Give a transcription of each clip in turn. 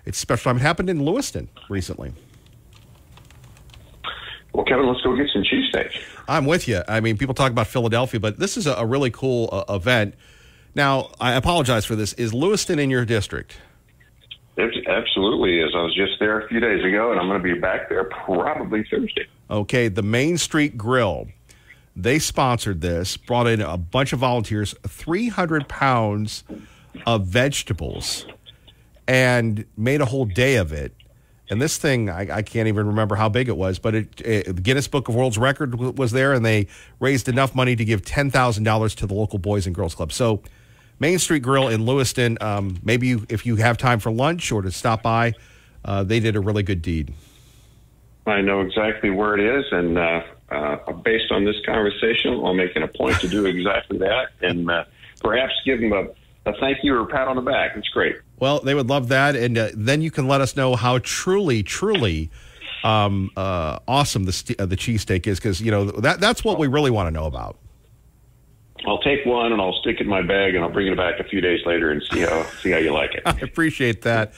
it's a special time. It happened in Lewiston recently. Well, Kevin, let's go get some cheesesteak. I'm with you. I mean, people talk about Philadelphia, but this is a really cool event. Now, I apologize for this. Is Lewiston in your district? It absolutely is. I was just there a few days ago, and I'm going to be back there probably Thursday. Okay, the Main Street Grill, they sponsored this, brought in a bunch of volunteers, 300 pounds of vegetables, and made a whole day of it. And this thing, I can't even remember how big it was, but the Guinness Book of World Records was there, and they raised enough money to give $10,000 to the local Boys and Girls Club. So Main Street Grill in Lewiston, maybe if you have time for lunch or to stop by, they did a really good deed. I know exactly where it is, and based on this conversation, I'll make it a point to do exactly that, and perhaps give them a thank you or a pat on the back. It's great. Well, they would love that, and then you can let us know how truly awesome the cheesesteak is, because that's what we really want to know about. I'll take one and I'll stick it in my bag, and I'll bring it back a few days later and see how you like it. I appreciate that,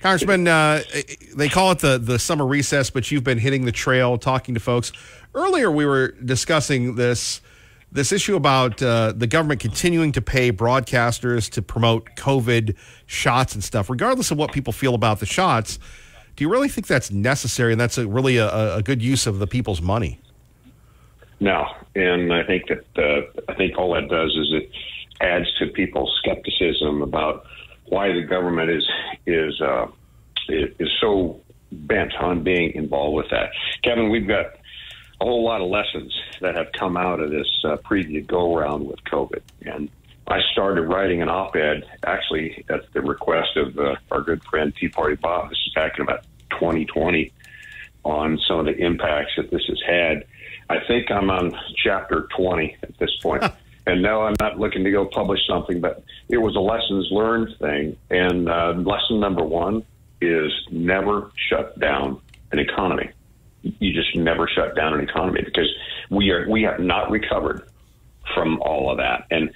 Congressman. They call it the summer recess, but you've been hitting the trail, talking to folks. Earlier, we were discussing this issue about the government continuing to pay broadcasters to promote COVID shots and stuff, regardless of what people feel about the shots. Do you really think that's necessary, and that's really a good use of the people's money? No, and I think that all that does is it adds to people's skepticism about why the government is so bent on being involved with that. Kevin, we've got a whole lot of lessons that have come out of this previous go-around with COVID. And I started writing an op-ed, actually, at the request of our good friend Tea Party Bob. This is back in about 2020, on some of the impacts that this has had. I think I'm on chapter 20 at this point. And no, I'm not looking to go publish something, but it was a lessons learned thing. And lesson number one is never shut down an economy. You just never shut down an economy, because we have not recovered from all of that. And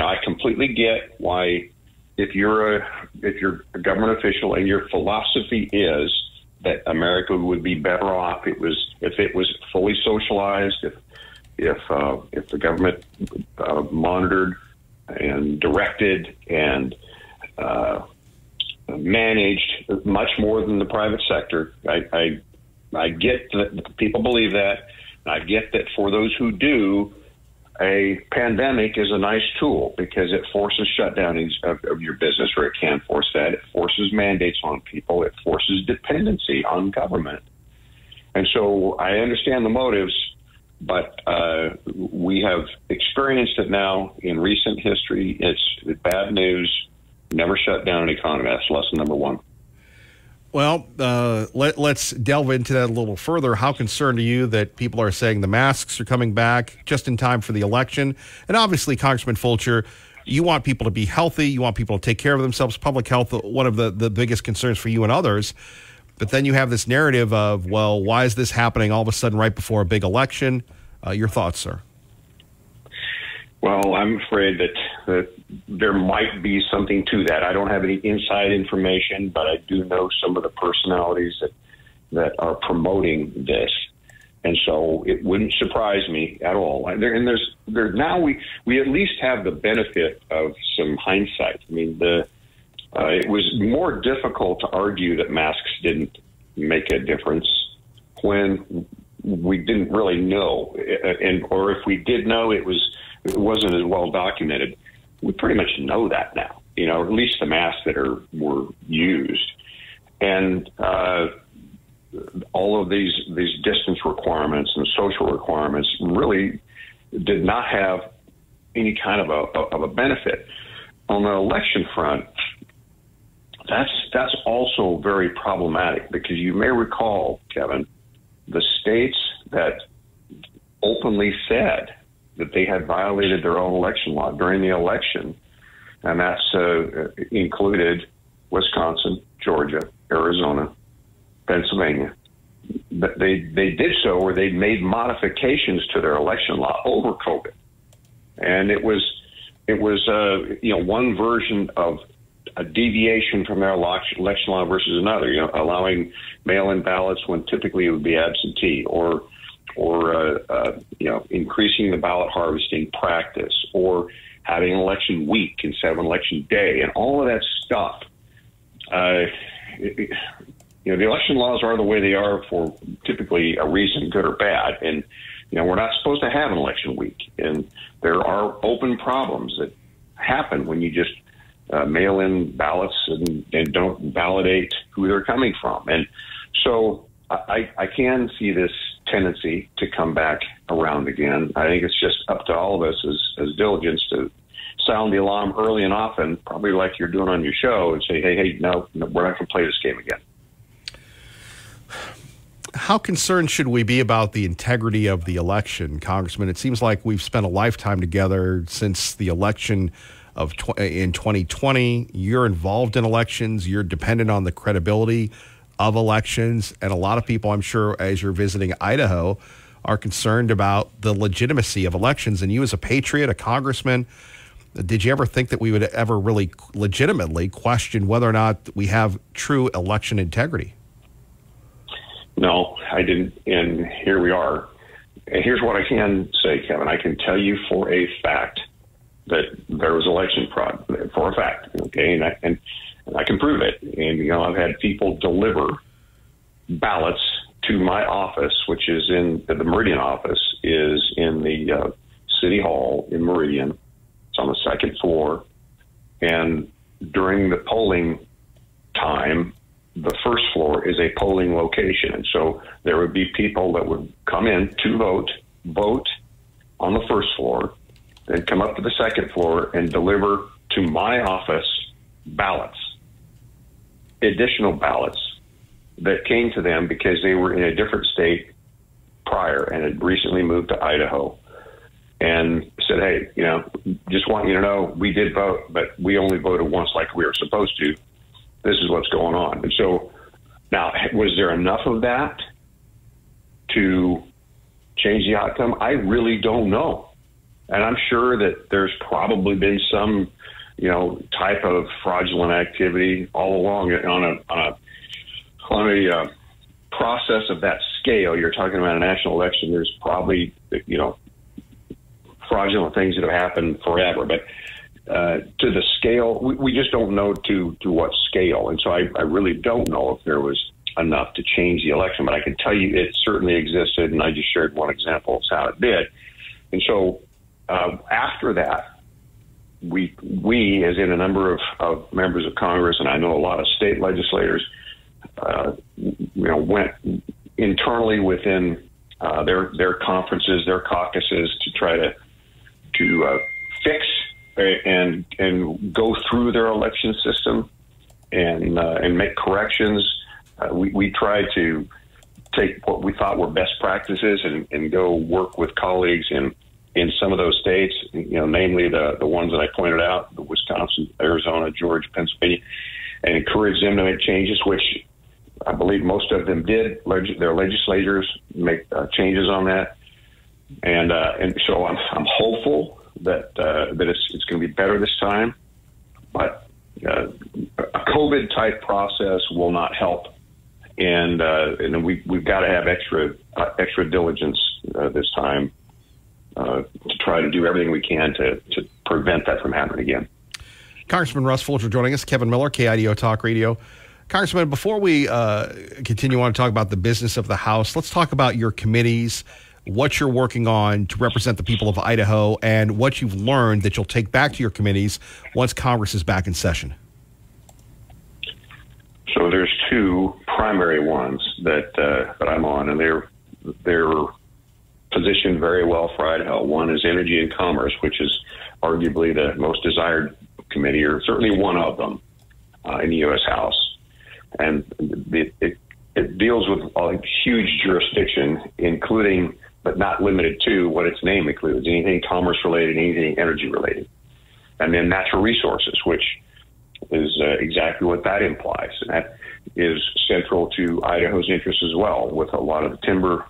I completely get why, if you're a government official and your philosophy is that America would be better off if it was fully socialized, if the government monitored and directed and managed much more than the private sector. I get that people believe that. I get that for those who do, a pandemic is a nice tool because it forces shutdown of your business, or it can force that. It forces mandates on people. It forces dependency on government. And so I understand the motives, but we have experienced it now in recent history. It's bad news. Never shut down an economy. That's lesson number one. Well, let's delve into that a little further. How concerned are you that people are saying the masks are coming back just in time for the election? And obviously, Congressman Fulcher, you want people to be healthy. You want people to take care of themselves. Public health, one of the biggest concerns for you and others. But then you have this narrative of, well, why is this happening all of a sudden right before a big election? Your thoughts, sir? Well, I'm afraid that there might be something to that. I don't have any inside information, but I do know some of the personalities that are promoting this. And so it wouldn't surprise me at all. Now we at least have the benefit of some hindsight. I mean, it was more difficult to argue that masks didn't make a difference when we didn't really know, or if we did know, it wasn't as well documented. We pretty much know that now, at least the masks that were used. And all of these distance requirements and social requirements really did not have any kind of a benefit. On the election front, that's also very problematic, because you may recall, Kevin, the states that openly said that they had violated their own election law during the election, and that's included Wisconsin, Georgia, Arizona, Pennsylvania. But they did so, or they made modifications to their election law over COVID, and it was one version of a deviation from their election law versus another. Allowing mail-in ballots when typically it would be absentee, or increasing the ballot harvesting practice, or having an election week instead of an election day, and all of that stuff. The election laws are the way they are for typically a reason, good or bad. And, we're not supposed to have an election week. And there are open problems that happen when you just mail in ballots and don't validate who they're coming from. And so I can see this tendency to come back around again. I think it's just up to all of us as diligents to sound the alarm early and often, probably like you're doing on your show, and say, hey, no, we're not going to play this game again. How concerned should we be about the integrity of the election, Congressman? It seems like we've spent a lifetime together since the election in 2020. You're involved in elections. You're dependent on the credibility of elections. And a lot of people, I'm sure, as you're visiting Idaho, are concerned about the legitimacy of elections. And you, as a patriot, a congressman, did you ever think that we would ever really legitimately question whether or not we have true election integrity? No, I didn't. And here we are. And here's what I can say, Kevin. I can tell you for a fact that there was election fraud, for a fact. Okay. And I can prove it. And, I've had people deliver ballots to my office, which is in the Meridian office, is in the City Hall in Meridian. It's on the second floor. And during the polling time, the first floor is a polling location. And so there would be people that would come in to vote on the first floor, then come up to the second floor and deliver to my office ballots, additional ballots that came to them because they were in a different state prior and had recently moved to Idaho, and said, hey, just want you to know we did vote, but we only voted once like we were supposed to. This is what's going on. And so now, was there enough of that to change the outcome? I really don't know. And I'm sure that there's probably been some, type of fraudulent activity all along on a process of that scale. You're talking about a national election. There's probably, fraudulent things that have happened forever. But to the scale, we just don't know to what scale. And so I really don't know if there was enough to change the election. But I can tell you it certainly existed, and I just shared one example of how it did. And so after that, we, as in a number of members of Congress, and I know a lot of state legislators, went internally within their conferences, their caucuses, to try to fix and go through their election system and make corrections. We tried to take what we thought were best practices and go work with colleagues in some of those states, namely the ones that I pointed out, the Wisconsin, Arizona, Georgia, Pennsylvania, and encourage them to make changes, which I believe most of them did. Their legislators make changes on that. And so I'm hopeful that it's going to be better this time, but a COVID type process will not help. And we've got to have extra diligence this time to try to do everything we can to prevent that from happening again. Congressman Russ Folger joining us, Kevin Miller, KIDO Talk Radio. Congressman, before we continue on to talk about the business of the House, let's talk about your committees, what you're working on to represent the people of Idaho, and what you've learned that you'll take back to your committees once Congress is back in session. So there's two primary ones that I'm on, and they're positioned very well for Idaho. One is Energy and Commerce, which is arguably the most desired committee, or certainly one of them in the U.S. House. And it deals with a huge jurisdiction, including, but not limited to, what its name includes: anything commerce related, anything energy related. And then natural resources, which is exactly what that implies. And that is central to Idaho's interests as well, with a lot of the timber,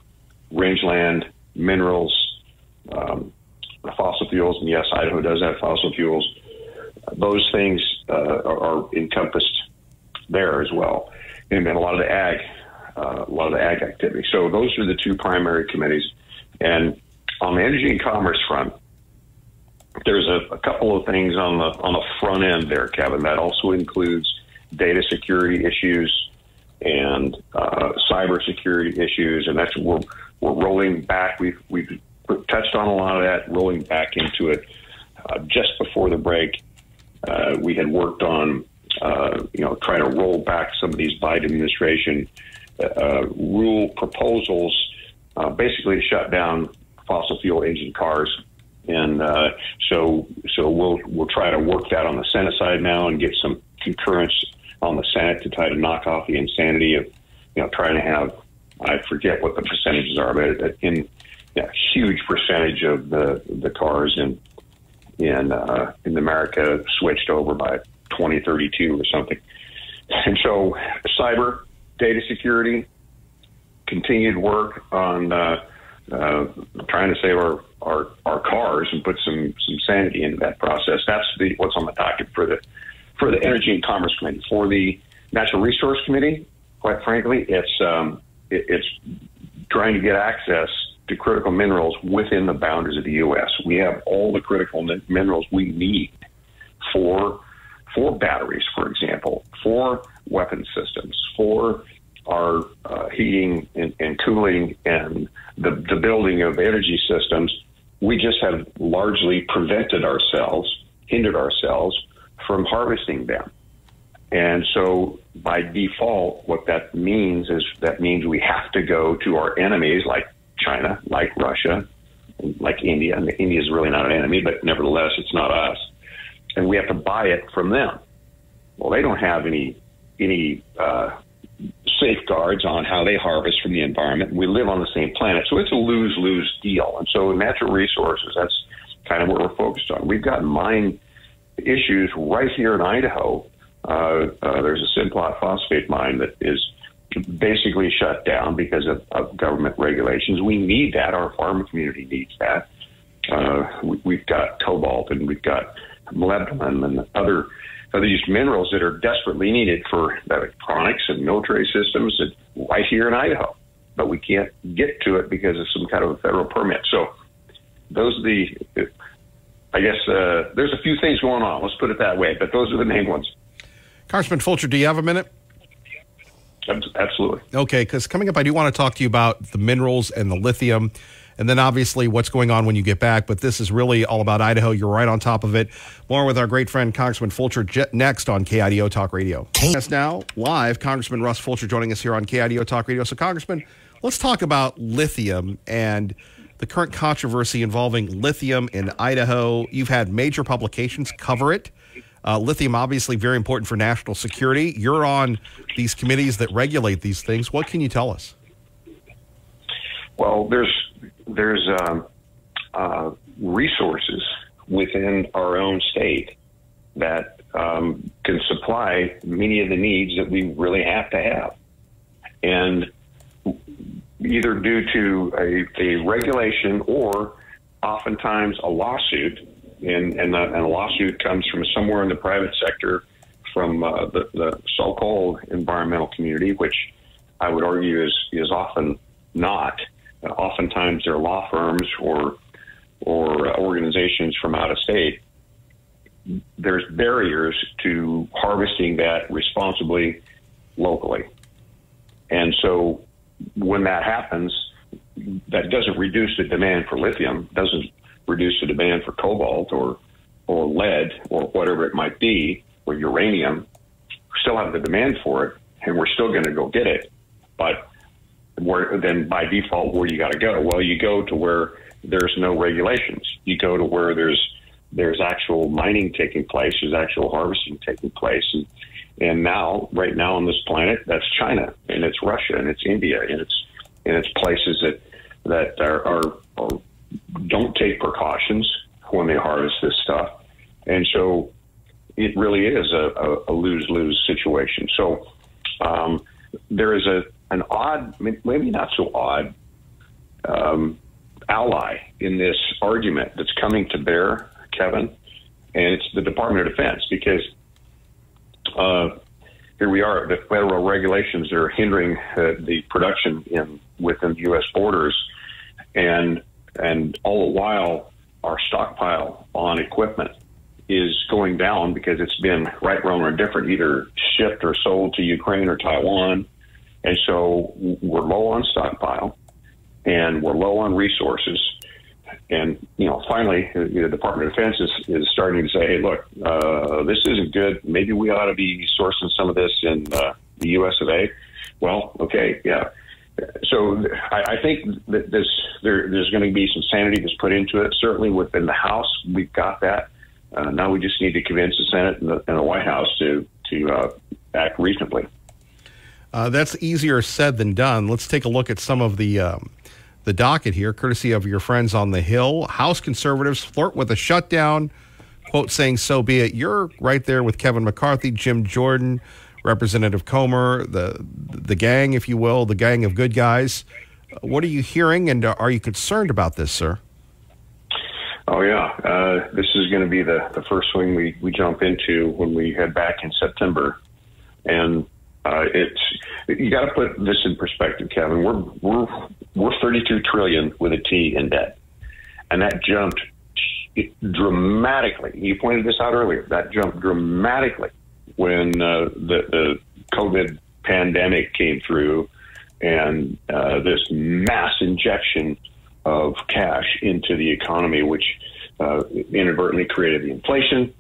rangeland, minerals, fossil fuels. And yes, Idaho does have fossil fuels. Those things are encompassed there as well, and then a lot of the ag activity. So those are the two primary committees. And on the energy and commerce front, there's a couple of things on the front end there, Kevin. That also includes data security issues and cybersecurity issues, and that's we're rolling back. We've touched on a lot of that, rolling back into it. Just before the break, we had worked on trying to roll back some of these Biden administration rule proposals, basically to shut down fossil fuel engine cars. And so we'll try to work that on the Senate side now and get some concurrence on the Senate to try to knock off the insanity of trying to have, I forget what the percentages are, but a huge percentage of the cars in America switched over by 2032 or something. And so cyber, data security, continued work on trying to save our cars and put some sanity into that process. That's what's on the docket for the Energy and Commerce Committee. For the Natural Resource Committee, quite frankly, it's trying to get access to critical minerals within the boundaries of the U.S. We have all the critical minerals we need for batteries, for example, for weapon systems, for our heating and cooling and the building of energy systems. We just have largely hindered ourselves from harvesting them. And so by default, what that means is we have to go to our enemies like China, like Russia, like India. And India is really not an enemy, but nevertheless, it's not us. And we have to buy it from them. Well, they don't have any safeguards on how they harvest from the environment. We live on the same planet. So it's a lose-lose deal. And so natural resources, that's kind of what we're focused on. We've got mine issues right here in Idaho. There's a Simplot phosphate mine that is basically shut down because of government regulations. We need that. Our farmer community needs that. We've got cobalt and we've got molybdenum and other these minerals that are desperately needed for electronics and military systems right here in Idaho. But we can't get to it because of some kind of a federal permit. So those are I guess there's a few things going on. Let's put it that way. But those are the main ones. Congressman Fulcher, do you have a minute? Absolutely. Okay, because coming up, I do want to talk to you about the minerals and the lithium, and then obviously what's going on when you get back. But this is really all about Idaho. You're right on top of it. More with our great friend, Congressman Fulcher, next on KIDO Talk Radio. Yes, now, live, Congressman Russ Fulcher joining us here on KIDO Talk Radio. So, Congressman, let's talk about lithium and the current controversy involving lithium in Idaho. You've had major publications cover it. Lithium, obviously, very important for national security. You're on these committees that regulate these things. What can you tell us? Well, there's resources within our own state that can supply many of the needs that we really have to have. And either due to a regulation or oftentimes a lawsuit, and a lawsuit comes from somewhere in the private sector, from the so-called environmental community, which I would argue is often not. Oftentimes they're law firms or organizations from out of state. There's barriers to harvesting that responsibly locally. And so when that happens, that doesn't reduce the demand for lithium, doesn't reduce the demand for cobalt or lead or whatever it might be, or uranium. We still have the demand for it, and we're still going to go get it. But then by default, where you got to go? Well, you go to where there's no regulations. You go to where there's actual mining taking place, there's actual harvesting taking place. And now, right now on this planet, that's China, and it's Russia, and it's India, and it's places that are don't take precautions when they harvest this stuff. And so it really is a lose-lose situation. So there is an odd, maybe not so odd, ally in this argument that's coming to bear, Kevin, and it's the Department of Defense, because here we are. The federal regulations are hindering the production within the U.S. borders, and all the while, our stockpile on equipment is going down because it's been right, wrong, or indifferent, either shipped or sold to Ukraine or Taiwan. And so we're low on stockpile and we're low on resources. And, finally, the Department of Defense is starting to say, hey, look, this isn't good. Maybe we ought to be sourcing some of this in the U.S. of A. Well, okay, yeah. So I think that there's going to be some sanity that's put into it. Certainly within the House, we've got that. Now we just need to convince the Senate and the White House to act reasonably. That's easier said than done. Let's take a look at some of the docket here, courtesy of your friends on the Hill. House conservatives flirt with a shutdown, quote, saying, so be it. You're right there with Kevin McCarthy, Jim Jordan, Representative Comer, the gang, if you will, the gang of good guys. What are you hearing, and are you concerned about this, sir? Oh, yeah. This is going to be the first swing we jump into when we head back in September. And you got to put this in perspective, Kevin. We're 32 trillion with a T in debt. And that jumped dramatically. You pointed this out earlier. That jumped dramatically when the COVID pandemic came through and this mass injection of cash into the economy, which inadvertently created the inflation.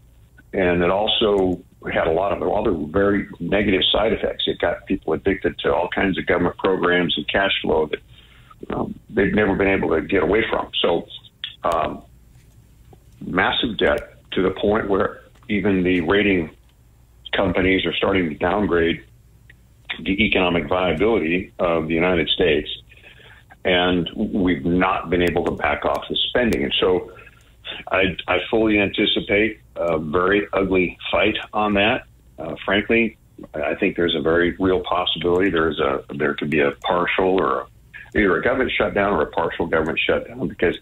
And it also had a lot of other very negative side effects. It got people addicted to all kinds of government programs and cash flow that they've never been able to get away from. So massive debt to the point where even the rating companies are starting to downgrade the economic viability of the United States. And we've not been able to back off the spending. And so I fully anticipate a very ugly fight on that. Frankly, I think there's a very real possibility there could be a partial or either a government shutdown or a partial government shutdown, because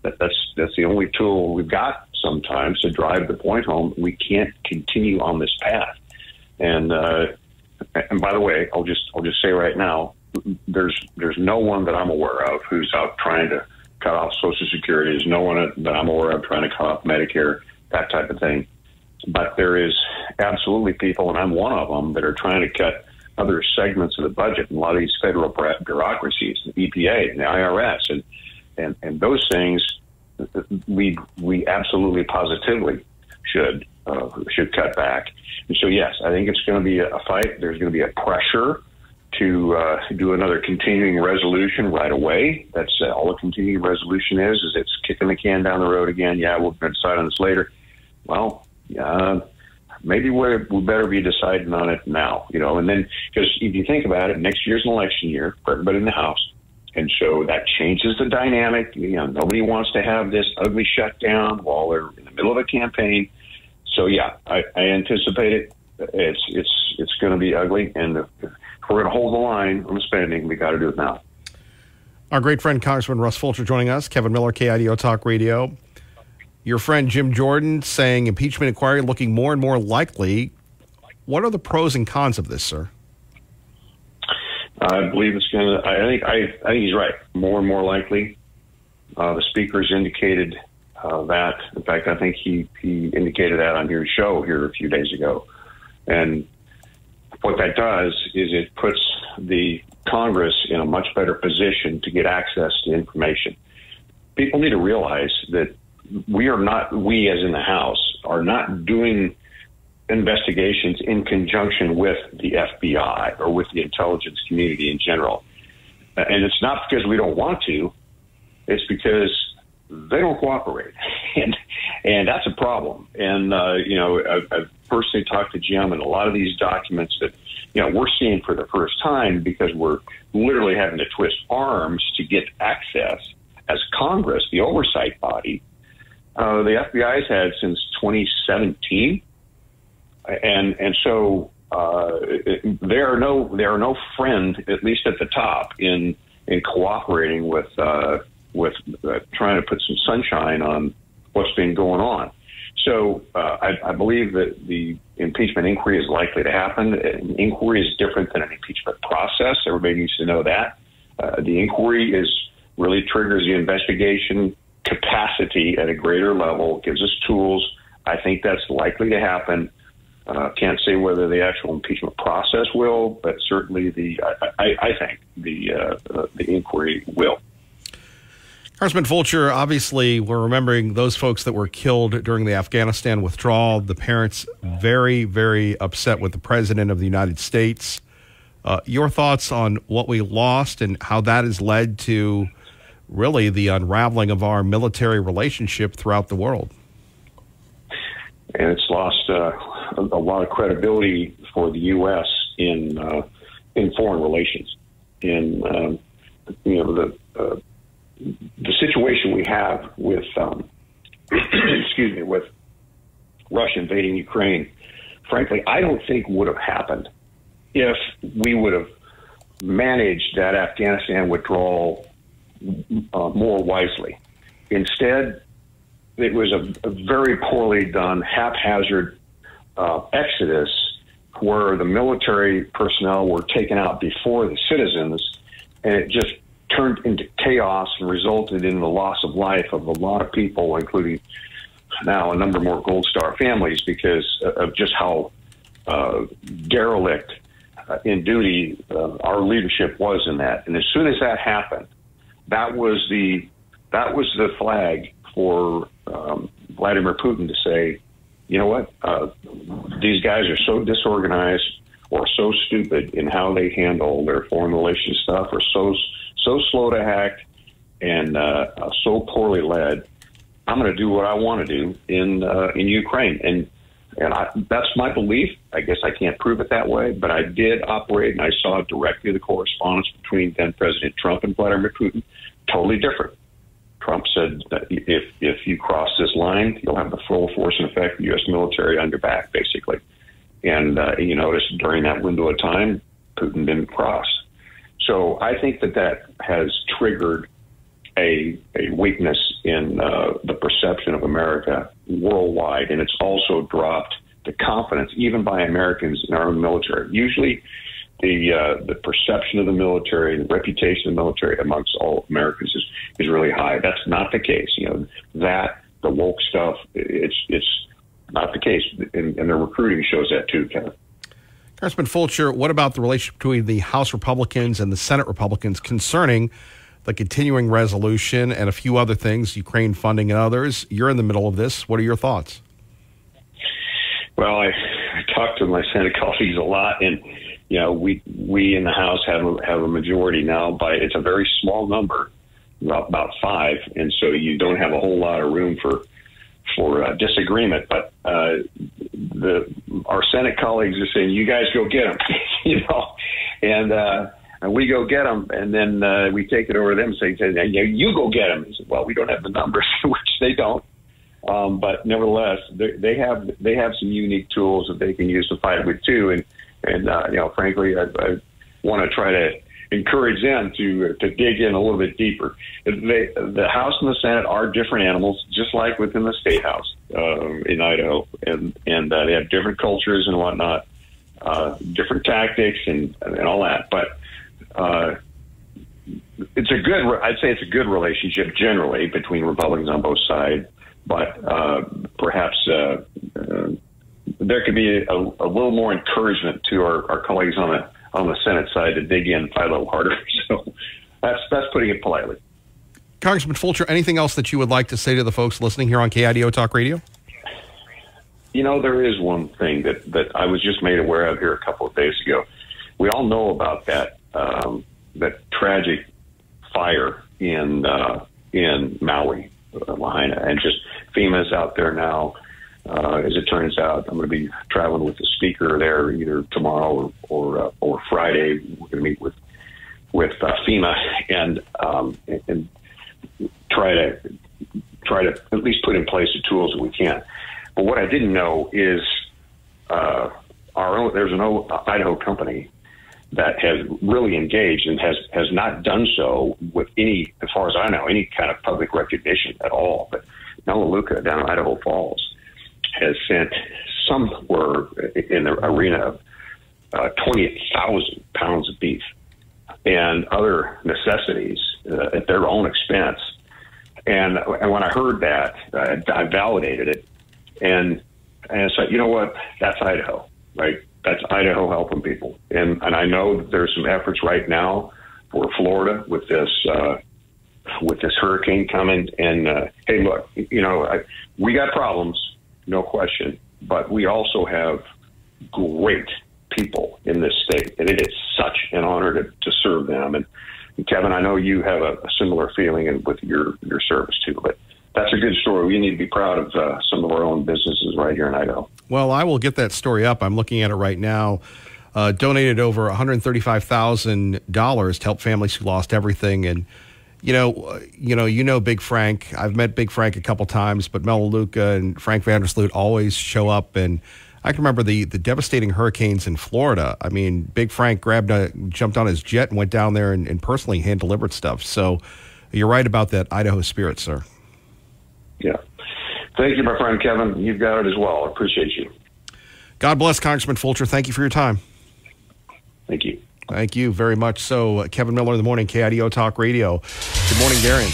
that's the only tool we've got sometimes to drive the point home. We can't continue on this path. And by the way, I'll just say right now, there's no one that I'm aware of who's out trying to cut off Social Security. There's no one that I'm aware of trying to cut off Medicare, that type of thing. But there is absolutely people, and I'm one of them, that are trying to cut other segments of the budget and a lot of these federal bureaucracies, the EPA and the IRS, and those things we absolutely positively should cut back. And so, yes, I think it's going to be a fight. There's going to be a pressure to do another continuing resolution right away. That's all a continuing resolution is it's kicking the can down the road again. Yeah, we'll decide on this later. Well, maybe we better be deciding on it now, and then, because if you think about it, next year's an election year for everybody in the House. And so that changes the dynamic. Nobody wants to have this ugly shutdown while they're in the middle of a campaign. So, yeah, I anticipate it. It's going to be ugly. And if we're going to hold the line on the spending, we got to do it now. Our great friend, Congressman Russ Fulcher, joining us. Kevin Miller, KIDO Talk Radio. Your friend Jim Jordan saying impeachment inquiry looking more and more likely. What are the pros and cons of this, sir? I believe it's going to. I think he's right. More and more likely. The speaker's indicated that. In fact, I think he indicated that on your show here a few days ago. And what that does is it puts the Congress in a much better position to get access to information. People need to realize that we as in the House, are not doing investigations in conjunction with the FBI or with the intelligence community in general. And it's not because we don't want to, it's because they don't cooperate. And that's a problem. And, I've personally talked to Jim, and a lot of these documents that, we're seeing for the first time because we're literally having to twist arms to get access as Congress, the oversight body, the FBI's had since 2017. And so they are no friend, at least at the top, in cooperating with trying to put some sunshine on what's been going on. So I believe that the impeachment inquiry is likely to happen. An inquiry is different than an impeachment process. Everybody needs to know that. The inquiry really triggers the investigation capacity at a greater level, gives us tools. I think that's likely to happen. Can't say whether the actual impeachment process will, but certainly I think the inquiry will. Congressman Fulcher, obviously, we're remembering those folks that were killed during the Afghanistan withdrawal. The parents very, very upset with the President of the United States. Your thoughts on what we lost and how that has led to really the unraveling of our military relationship throughout the world? And it's lost a lot of credibility for the U.S. in foreign relations. In the situation we have with excuse me, with Russia invading Ukraine, frankly, I don't think would have happened if we would have managed that Afghanistan withdrawal more wisely. Instead, it was a very poorly done, haphazard exodus where the military personnel were taken out before the citizens, and it just turned into chaos and resulted in the loss of life of a lot of people, including now a number more Gold Star families, because of just how derelict in duty our leadership was in that. And as soon as that happened, that was the flag for Vladimir Putin to say, you know what, these guys are so disorganized or so stupid in how they handle their foreign relations stuff, or so slow to act and so poorly led. I'm going to do what I want to do in Ukraine, and that's my belief. I guess I can't prove it that way, but I did operate, and I saw directly the correspondence between then President Trump and Vladimir Putin. Totally different. Trump said that if you cross this line, you'll have the full force and effect of the U.S. military on your back, basically. And you notice during that window of time, Putin didn't cross. So I think that has triggered a weakness in the perception of America worldwide, and it's also dropped the confidence, even by Americans, in our own military. Usually, the perception of the military, the reputation of the military amongst all Americans is really high. That's not the case. The woke stuff, it's not the case, and the recruiting shows that too, Kevin. Congressman Fulcher, what about the relationship between the House Republicans and the Senate Republicans concerning the continuing resolution and a few other things, Ukraine funding and others? You're in the middle of this. What are your thoughts? Well, I talk to my Senate colleagues a lot, and we in the House have a majority now, but it's a very small number, about 5, and so you don't have a whole lot of room for disagreement. But our Senate colleagues are saying, "You guys go get them," and we go get them, and then we take it over to them and say, "You go get them." He said, "Well, we don't have the numbers," which they don't. But nevertheless, they have some unique tools that they can use to fight with too. And frankly, I want to try to encourage them to dig in a little bit deeper. The House and the Senate are different animals, just like within the State House in Idaho, and they have different cultures and whatnot, different tactics and all that. But I'd say it's a good relationship generally between Republicans on both sides. But perhaps there could be a little more encouragement to our colleagues on the Senate side to dig in and fight a little harder. So that's putting it politely. Congressman Fulcher, anything else that you would like to say to the folks listening here on KIDO Talk Radio? There is one thing that I was just made aware of here a couple of days ago. We all know about that tragic fire in Maui, Lahaina, and just FEMA's out there now. As it turns out, I'm going to be traveling with the speaker there either tomorrow or Friday. We're going to meet with FEMA and try to at least put in place the tools that we can. But what I didn't know is there's an Idaho company that has really engaged and has not done so with any, as far as I know, any kind of public recognition at all. But Melaleuca down in Idaho Falls has sent somewhere in the arena of 20,000 pounds of beef and other necessities at their own expense. And when I heard that, I validated it. And so, you know what? That's Idaho, right? That's Idaho helping people. And I know that there's some efforts right now for Florida with this hurricane coming. And hey, look, we got problems, no question, but we also have great people in this state, and it is such an honor to serve them. And Kevin, I know you have a similar feeling with your service too, but that's a good story. We need to be proud of some of our own businesses right here in Idaho. Well, I will get that story up. I'm looking at it right now. Donated over $135,000 to help families who lost everything. And, you know Big Frank. I've met Big Frank a couple times, but Mel Luca and Frank Vandersloot always show up. And I can remember the devastating hurricanes in Florida. I mean, Big Frank jumped on his jet and went down there and personally hand-delivered stuff. So you're right about that Idaho spirit, sir. Yeah. Thank you, my friend Kevin. You've got it as well. I appreciate you. God bless, Congressman Fulcher. Thank you for your time. Thank you. Thank you very much. So, Kevin Miller in the morning, KIDO Talk Radio. Good morning, Darien.